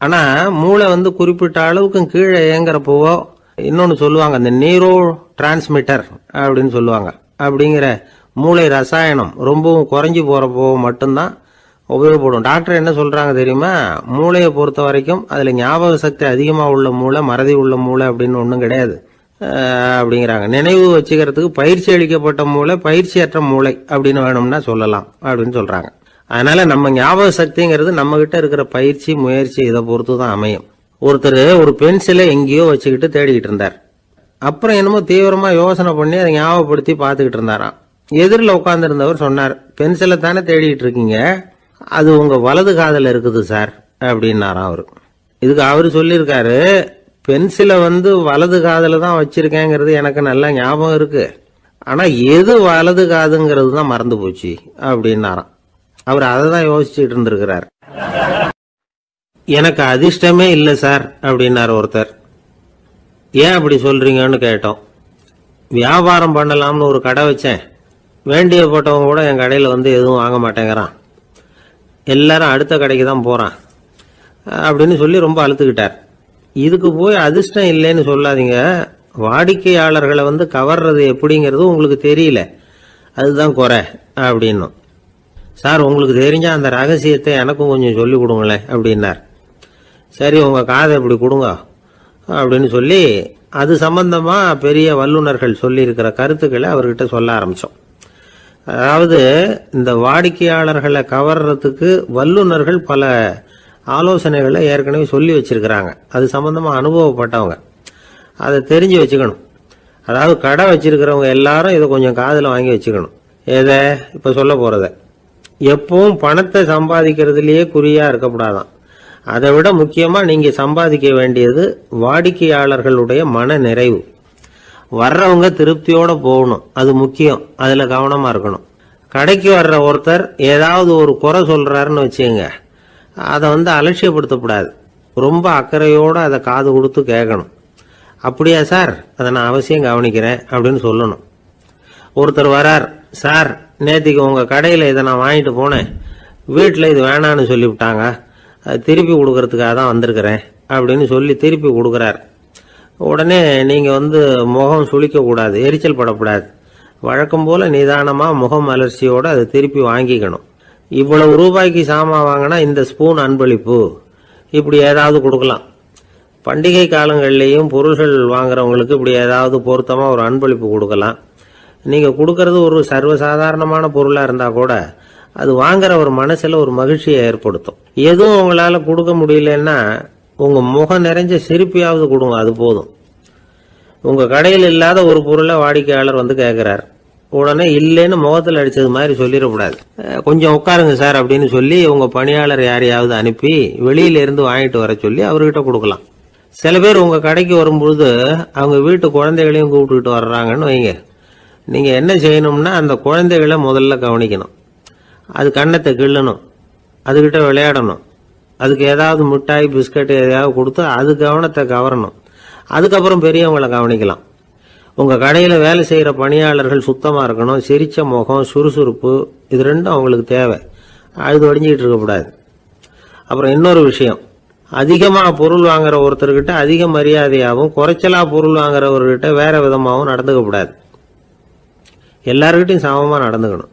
ஆனா மூளை குறிப்பிட்ட அளவுக்கு கீழே இயங்குறப்போவோ இன்னொன்னு சொல்லுவாங்க, இந்த நியூரோ டிரான்ஸ்மிட்டர் அப்படின்னு சொல்லுவாங்க. அப்படிங்கிற மூளை ரசாயனம் ரொம்பவும் குறைஞ்சி போறப்போ மட்டும்தான் உபயோகப்படும். டாக்டர் என்ன சொல்றாங்க தெரியுமா? மூளையை பொறுத்த வரைக்கும் அதுல ஞாபக சக்தி அதிகமா உள்ள மூளை, மறதி உள்ள மூளை அப்படின்னு ஒன்றும் கிடையாது அப்படிங்கிறாங்க. நினைவு வச்சுக்கிறதுக்கு பயிற்சி அளிக்கப்பட்ட மூளை, பயிற்சியற்ற மூளை அப்படின்னு வேணும்னா சொல்லலாம் அப்படின்னு சொல்றாங்க. அதனால நம்ம ஞாபக சக்திங்கிறது நம்ம கிட்ட இருக்கிற பயிற்சி, முயற்சி இதை பொறுத்து தான் அமையும். ஒருத்தர் ஒரு பென்சிலை எங்கேயோ வச்சுக்கிட்டு தேடிக்கிட்டு இருந்தார். அப்புறம் என்னமோ தீவிரமா யோசனை பண்ணி அதை ஞாபகப்படுத்தி பார்த்துக்கிட்டு இருந்தாராம். எதிரில் உட்கார்ந்து இருந்தவர் சொன்னார், பென்சிலை தானே தேடிட்டு இருக்கீங்க, அது உங்க வலது காதில் இருக்குது சார் அப்படின்னாராம் அவரு. இதுக்கு அவரு சொல்லியிருக்காரு, பென்சிலை வலது காதில் தான் வச்சிருக்கேங்கிறது எனக்கு நல்லா ஞாபகம் இருக்கு, ஆனா எது வலது காதுங்கிறது தான் மறந்து போச்சு அப்படின்னாராம். அவர் அதை தான் யோசிச்சுட்டு இருந்திருக்கிறார். எனக்கு அதிர்ஷ்டமே இல்லை சார் அப்படின்னாரு ஒருத்தர். ஏன் அப்படி சொல்றீங்கன்னு கேட்டோம். வியாபாரம் பண்ணலாம்னு ஒரு கடை வச்சேன், வேண்டிய போட்டவங்க கூட என் கடையில் எதுவும் வாங்க மாட்டேங்கிறான், எல்லாரும் அடுத்த கடைக்கு தான் போறான் அப்படின்னு சொல்லி ரொம்ப அழுத்துக்கிட்டார். இதுக்கு போய் அதிர்ஷ்டம் இல்லைன்னு சொல்லாதீங்க, வாடிக்கையாளர்களை கவர்றது எப்படிங்கிறது உங்களுக்கு தெரியல, அதுதான் குறை அப்படின்னும். சார், உங்களுக்கு தெரிஞ்ச அந்த ரகசியத்தை எனக்கும் கொஞ்சம் சொல்லி கொடுங்களேன் அப்படின்னார். சரி, உங்க காதை இப்படி கொடுங்க அப்படின்னு சொல்லி அது சம்பந்தமா பெரிய வல்லுநர்கள் சொல்லி இருக்கிற கருத்துக்களை அவர்கிட்ட சொல்ல ஆரம்பிச்சோம். அதாவது இந்த வாடிக்கையாளர்களை கவர்றதுக்கு வல்லுநர்கள் பல ஆலோசனைகளை ஏற்கனவே சொல்லி வச்சிருக்கிறாங்க. அது சம்பந்தமா அனுபவப்பட்டவங்க, அதை தெரிஞ்சு வச்சுக்கணும். அதாவது கடை வச்சிருக்கிறவங்க எல்லாரும் இதை கொஞ்சம் காதில் வாங்கி வச்சுக்கணும். எதை இப்ப சொல்ல போறத. எப்பவும் பணத்தை சம்பாதிக்கிறதுலயே குறியா இருக்கக்கூடாதான். அதை விட முக்கியமா நீங்க சம்பாதிக்க வேண்டியது வாடிக்கையாளர்களுடைய மன நிறைவு. வர்றவங்க திருப்தியோட போகணும், அது முக்கியம். அதுல கவனமா இருக்கணும். கடைக்கு வர்ற ஒருத்தர் ஏதாவது ஒரு குறை சொல்றாருன்னு வச்சுங்க, அதை அலட்சியப்படுத்தக்கூடாது. ரொம்ப அக்கறையோட அதை காது கொடுத்து கேட்கணும். அப்படியா சார், அதை நான் அவசியம் கவனிக்கிறேன் அப்படின்னு சொல்லணும். ஒருத்தர் வரார், சார் நேத்திக்கு உங்க கடையில இதை நான் வாங்கிட்டு போனேன், வீட்டில் இது வேணான்னு சொல்லிவிட்டாங்க, அது திருப்பி கொடுக்கறதுக்காக தான் வந்திருக்கிறேன் அப்படின்னு சொல்லி திருப்பி கொடுக்குறார். உடனே நீங்க முகம் சுளிக்க கூடாது, எரிச்சல் படக்கூடாது. வழக்கம் போல நிதானமா முகம் அலர்ச்சியோட அதை திருப்பி வாங்கிக்கணும். இவ்வளவு ரூபாய்க்கு சாமான் வாங்கினா இந்த ஸ்பூன் அன்பளிப்பு, இப்படி ஏதாவது கொடுக்கலாம். பண்டிகை காலங்கள்லேயும் பொருள்கள் வாங்குறவங்களுக்கு இப்படி ஏதாவது பொருத்தமாக ஒரு அன்பளிப்பு கொடுக்கலாம். நீங்கள் கொடுக்கறது ஒரு சர்வசாதாரணமான பொருளாக இருந்தால் கூட அது வாங்குற ஒரு மனசில் ஒரு மகிழ்ச்சியை ஏற்படுத்தும். எதுவும் உங்களால் கொடுக்க முடியலன்னா உங்கள் முகம் நிறைஞ்ச சிரிப்பையாவது கொடுங்க, அது போதும். உங்கள் கடையில் இல்லாத ஒரு பொருளை வாடிக்கையாளர் வந்து கேட்குறார், உடனே இல்லைன்னு முகத்தில் அடித்தது மாதிரி சொல்லிடக்கூடாது. கொஞ்சம் உட்காருங்க சார் அப்படின்னு சொல்லி உங்கள் பணியாளர் யாரையாவது அனுப்பி வெளியிலேருந்து வாங்கிட்டு வர சொல்லி அவர்கிட்ட கொடுக்கலாம். சில பேர் உங்கள் கடைக்கு வரும்பொழுது அவங்க வீட்டு குழந்தைகளையும் கூப்பிட்டுக்கிட்டு வர்றாங்கன்னு வைங்க. நீங்கள் என்ன செய்யணும்னா அந்த குழந்தைகளை முதல்ல கவனிக்கணும். அது கண்ணத்தை கிள்ளணும், அதுகிட்ட விளையாடணும், அதுக்கு ஏதாவது மிட்டாய் பிஸ்கட் எதையாவது கொடுத்து அது கவனத்தை கவரணும். அதுக்கப்புறம் பெரியவங்களை கவனிக்கலாம். உங்கள் கடையில் வேலை செய்கிற பணியாளர்கள் சுத்தமாக இருக்கணும், சிரிச்ச முகம், சுறுசுறுப்பு, இது ரெண்டும் அவங்களுக்கு தேவை. அழுது வடிஞ்சிக்கிட்டு இருக்கக்கூடாது. அப்புறம் இன்னொரு விஷயம், அதிகமாக பொருள் வாங்குற ஒருத்தர்கிட்ட அதிக மரியாதையாகவும் குறைச்சலாக பொருள் வாங்குறவர்கிட்ட வேற விதமாகவும் நடந்துக்கக்கூடாது. எல்லாருக்கிட்டையும் சமமாக நடந்துக்கணும்.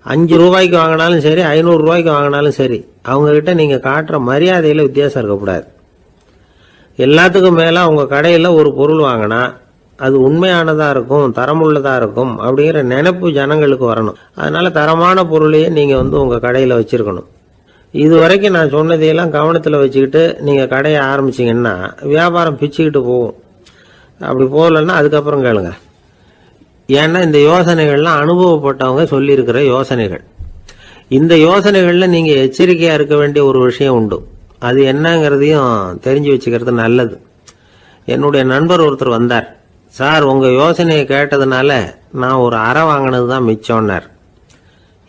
5 ரூபாய்க்கு வாங்கினாலும் சரி, 500 ரூபாய்க்கு வாங்கினாலும் சரி, அவங்கக்கிட்ட நீங்கள் காட்டுற மரியாதையில் வித்தியாசம் இருக்கக்கூடாது. எல்லாத்துக்கும் மேலே உங்கள் கடையில் ஒரு பொருள் வாங்கினா அது உண்மையானதாக இருக்கும், தரமுள்ளதாக இருக்கும் அப்படிங்கிற நினைப்பு ஜனங்களுக்கு வரணும். அதனால் தரமான பொருளையே நீங்கள் உங்கள் கடையில் வச்சுருக்கணும். இது வரைக்கும் நான் சொன்னதையெல்லாம் கவனத்தில் வச்சுக்கிட்டு நீங்கள் கடையை ஆரம்பிச்சிங்கன்னா வியாபாரம் பிச்சுக்கிட்டு போகும். அப்படி போகலன்னா அதுக்கப்புறம் கேளுங்க. ஏன்னா இந்த யோசனைகள்லாம் அனுபவப்பட்டவங்க சொல்லியிருக்கிற யோசனைகள். இந்த யோசனைகளில் நீங்கள் எச்சரிக்கையாக இருக்க வேண்டிய ஒரு விஷயம் உண்டு. அது என்னங்கிறதையும் தெரிஞ்சு வச்சுக்கிறது நல்லது. என்னுடைய நண்பர் ஒருத்தர் வந்தார். சார், உங்கள் யோசனையை கேட்டதுனால நான் ஒரு அறை வாங்கினது தான் மிச்சம்னார்.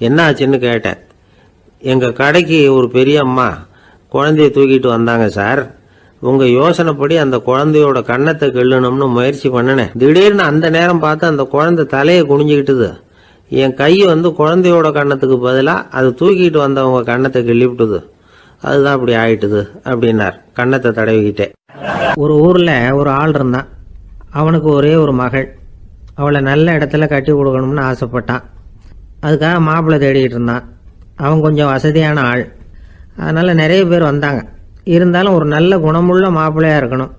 என்ன ஆச்சுன்னு கேட்டேன். எங்கள் கடைக்கு ஒரு பெரிய அம்மா குழந்தைய தூக்கிட்டு வந்தாங்க சார். உங்கள் யோசனைப்படி அந்த குழந்தையோட கண்ணத்தை கிள்ளணும்னு முயற்சி பண்ணினேன். திடீர்னு அந்த நேரம் பார்த்து அந்த குழந்தை தலையை குனிஞ்சிக்கிட்டுது. என் கை குழந்தையோட கண்ணத்துக்கு பதிலாக அது தூக்கிட்டு வந்தவங்க கண்ணத்தை கிள்ளிவிட்டுது. அதுதான் அப்படி ஆயிட்டுது அப்படின்னார் கண்ணத்தை தடவிக்கிட்டே. ஒரு ஊரில் ஒரு ஆள் இருந்தான். அவனுக்கு ஒரே ஒரு மகள். அவளை நல்ல இடத்துல கட்டி கொடுக்கணும்னு ஆசைப்பட்டான். அதுக்காக மாப்பிள்ளை தேடிக்கிட்டு இருந்தான். அவன் கொஞ்சம் வசதியான ஆள். அதனால் நிறைய பேர் வந்தாங்க. இருந்தாலும் ஒரு நல்ல குணமுள்ள மாப்பிள்ளையாக இருக்கணும்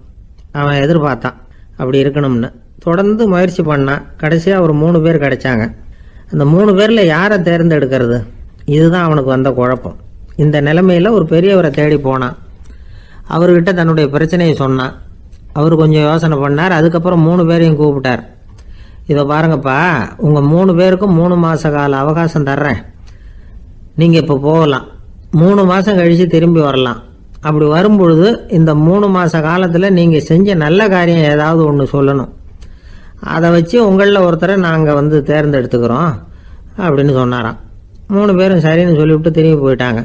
அவன் எதிர்பார்த்தான். அப்படி இருக்கணும்னு தொடர்ந்து முயற்சி பண்ணான். கடைசியாக ஒரு 3 பேர் கிடைச்சாங்க. அந்த 3 பேரில் யாரை தேர்ந்தெடுக்கிறது, இதுதான் அவனுக்கு வந்த குழப்பம். இந்த நிலைமையில் ஒரு பெரியவரை தேடி போனான். அவர்கிட்ட தன்னுடைய பிரச்சனையை சொன்னான். அவர் கொஞ்சம் யோசனை பண்ணார். அதுக்கப்புறம் 3 பேரையும் கூப்பிட்டார். இதை பாருங்கப்பா, உங்கள் 3 பேருக்கும் 3 மாத கால அவகாசம் தர்றேன். நீங்கள் இப்போ போகலாம். 3 மாதம் கழித்து திரும்பி வரலாம். அப்படி வரும்பொழுது இந்த 3 மாத காலத்தில் நீங்கள் செஞ்ச நல்ல காரியம் ஏதாவது ஒன்று சொல்லணும். அதை வச்சு உங்களில் ஒருத்தரை நாங்கள் தேர்ந்தெடுத்துக்கிறோம் அப்படின்னு சொன்னாராம். 3 பேரும் சரின்னு சொல்லிவிட்டு திரும்பி போயிட்டாங்க.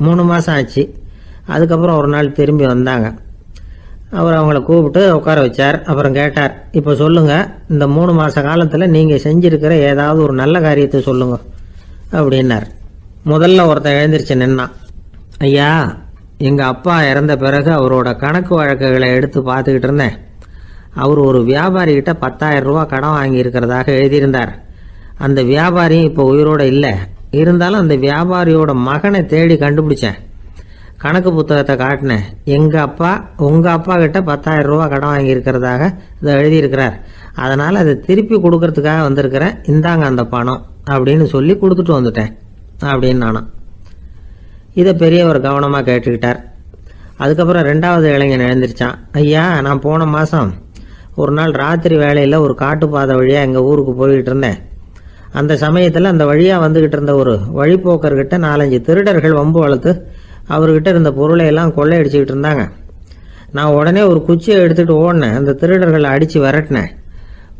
3 மாதம் ஆச்சு. அதுக்கப்புறம் ஒரு நாள் திரும்பி வந்தாங்க. அவர் அவங்கள கூப்பிட்டு உட்கார வச்சார். அப்புறம் கேட்டார், இப்போ சொல்லுங்கள், இந்த 3 மாத காலத்தில் நீங்கள் செஞ்சுருக்கிற ஏதாவது ஒரு நல்ல காரியத்தை சொல்லுங்க அப்படின்னார். முதல்ல ஒருத்தன் எழுந்திரிச்சு நின்னான். ஐயா, எங்கள் அப்பா இறந்த பிறகு அவரோட கணக்கு வழக்குகளை எடுத்து பார்த்துக்கிட்டு இருந்தேன். அவர் ஒரு வியாபாரிகிட்ட 10,000 ரூபா கடன் வாங்கியிருக்கிறதாக எழுதியிருந்தார். அந்த வியாபாரியும் இப்போ உயிரோடு இல்லை. இருந்தாலும் அந்த வியாபாரியோட மகனை தேடி கண்டுபிடிச்சேன். கணக்கு புத்தகத்தை காட்டினேன். எங்கள் அப்பா உங்கள் அப்பா கிட்ட 10,000 ரூபா கடன் வாங்கியிருக்கிறதாக இதை எழுதியிருக்கிறார். அதனால் அதை திருப்பி கொடுக்கறதுக்காக வந்திருக்கிறேன். இந்தாங்க அந்த பணம் அப்படின்னு சொல்லி கொடுத்துட்டு வந்துட்டேன் அப்படின்னு நானும். இதை பெரியவர் கவனமாக கேட்டுக்கிட்டார். அதுக்கப்புறம் 2வது இளைஞன் எழுந்திரிச்சான். ஐயா, நான் போன மாதம் ஒரு நாள் ராத்திரி வேளையில் ஒரு காட்டுப்பாதை வழியாக எங்கள் ஊருக்கு போய்கிட்டு இருந்தேன். அந்த சமயத்தில் அந்த வழியாக வந்துக்கிட்டு இருந்த ஒரு வழிப்போக்கர்கிட்ட 4-5 திருடர்கள் வம்பு வளர்த்து அவர்கிட்ட இருந்த பொருளை எல்லாம் கொள்ளையடிச்சிக்கிட்டு இருந்தாங்க. நான் உடனே ஒரு குச்சியை எடுத்துகிட்டு ஓடினேன். அந்த திருடர்களை அடித்து விரட்டினேன்.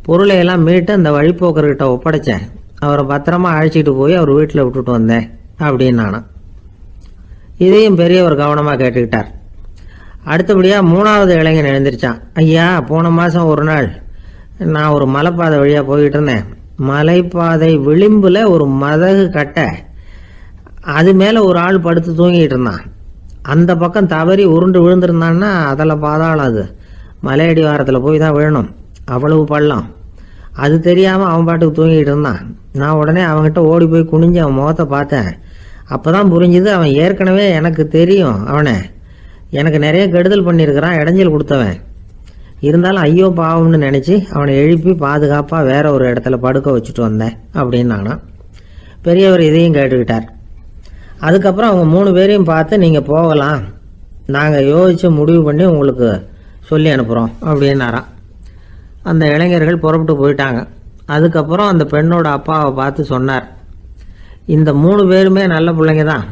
பொருளையெல்லாம் மீட்டு அந்த வழிப்போக்கர்கிட்ட ஒப்படைச்சேன். அவரை பத்திரமா அழைச்சிட்டு போய் அவர் வீட்டில் விட்டுட்டு வந்தேன் அப்படின்னு நானும். இதையும் பெரியவர் கவனமாக கேட்டுக்கிட்டார். அடுத்தபடியாக 3வது இளைஞன் எழுந்திரிச்சான். ஐயா, போன மாதம் ஒரு நாள் நான் ஒரு மலைப்பாதை வழியாக போய்கிட்டு இருந்தேன். மலைப்பாதை விளிம்பில் ஒரு மதகு கட்டை, அது மேலே ஒரு ஆள் படுத்து தூங்கிட்டு இருந்தான். அந்த பக்கம் தவறி உருண்டு விழுந்திருந்தான்னா அதில் பாதாளம். அது மலையடி வாரத்தில் போய் தான் விழணும். அவ்வளவு பள்ளம். அது தெரியாமல் அவன் பாட்டுக்கு தூங்கிட்டு இருந்தான். நான் உடனே அவன்கிட்ட ஓடி போய் குனிஞ்சு அவன் முகத்தை பார்த்தேன். அப்போ தான் புரிஞ்சுது, அவன் ஏற்கனவே எனக்கு தெரியும், அவனை எனக்கு நிறைய கெடுதல் பண்ணியிருக்கிறான், இடைஞ்சல் கொடுத்தவன். இருந்தாலும் ஐயோ பாவம்னு நினச்சி அவனை எழுப்பி பாதுகாப்பாக வேற ஒரு இடத்துல படுக்க வச்சுட்டு வந்தேன் அப்படின்னானா. பெரியவர் இதையும் கேட்டுக்கிட்டார். அதுக்கப்புறம் அவங்க 3 பேரையும் பார்த்து, நீங்கள் போகலாம், நாங்கள் யோசித்து முடிவு பண்ணி உங்களுக்கு சொல்லி அனுப்புகிறோம் அப்படின்னாராம். அந்த இளைஞர்கள் புறப்பட்டு போயிட்டாங்க. அதுக்கப்புறம் அந்த பெண்ணோட அப்பாவை பார்த்து சொன்னார், இந்த 3 பேருமே நல்ல பிள்ளைங்க தான்,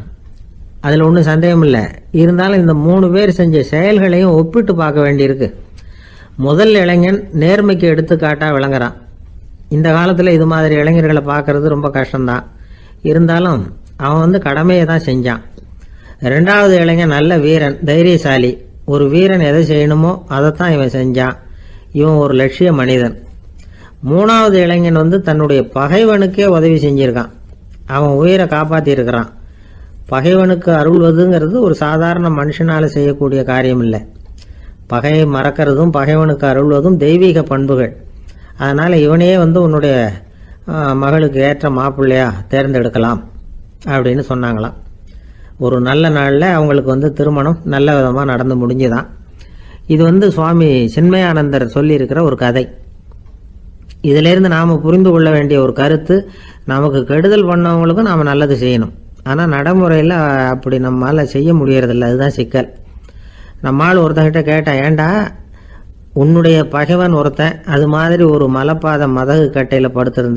அதில் ஒன்றும் சந்தேகம் இல்லை. இருந்தாலும் இந்த 3 பேர் செஞ்ச செயல்களையும் ஒப்பிட்டு பார்க்க வேண்டியிருக்கு. முதல் இளைஞன் நேர்மைக்கு எடுத்துக்காட்டாக விளங்குறான். இந்த காலத்தில் இது மாதிரி இளைஞர்களை பார்க்கறது ரொம்ப கஷ்டம்தான். இருந்தாலும் அவன் கடமையை தான் செஞ்சான். 2வது இளைஞன் நல்ல வீரன், தைரியசாலி. ஒரு வீரன் எதை செய்யணுமோ அதைத்தான் இவன் செஞ்சான். இவன் ஒரு லட்சிய மனிதன். 3வது இளைஞன் தன்னுடைய பகைவனுக்கே உதவி செஞ்சிருக்கான். அவன் உயிரை காப்பாற்றி இருக்கிறான். பகைவனுக்கு அருள்வதுங்கிறது ஒரு சாதாரண மனுஷனால் செய்யக்கூடிய காரியம் இல்லை. பகையை மறக்கிறதும் பகைவனுக்கு அருள்வதும் தெய்வீக பண்புகள். அதனால் இவனையே உன்னுடைய மகளுக்கு ஏற்ற மாப்பிள்ளையா தேர்ந்தெடுக்கலாம் அப்படின்னு சொன்னாங்களாம். ஒரு நல்ல நாளில் அவங்களுக்கு திருமணம் நல்ல விதமாக நடந்து முடிஞ்சுதான். இது சுவாமி சின்மயானந்தர் சொல்லியிருக்கிற ஒரு கதை. இதிலேருந்து நாம் புரிந்து கொள்ள வேண்டிய ஒரு கருத்து, நமக்கு கெடுதல் பண்ணவங்களுக்கும் நாம் நல்லது செய்யணும். ஆனால் நடைமுறையில் அப்படி நம்மளால் செய்ய முடியறதில்ல. அதுதான் சிக்கல். நம்மால் ஒருத்தங்கிட்ட கேட்டேன், ஏண்டா உன்னுடைய பகைவன் ஒருத்தன் அது மாதிரி ஒரு மலைப்பாதை மதகு கட்டையில் படுத்திருந்தா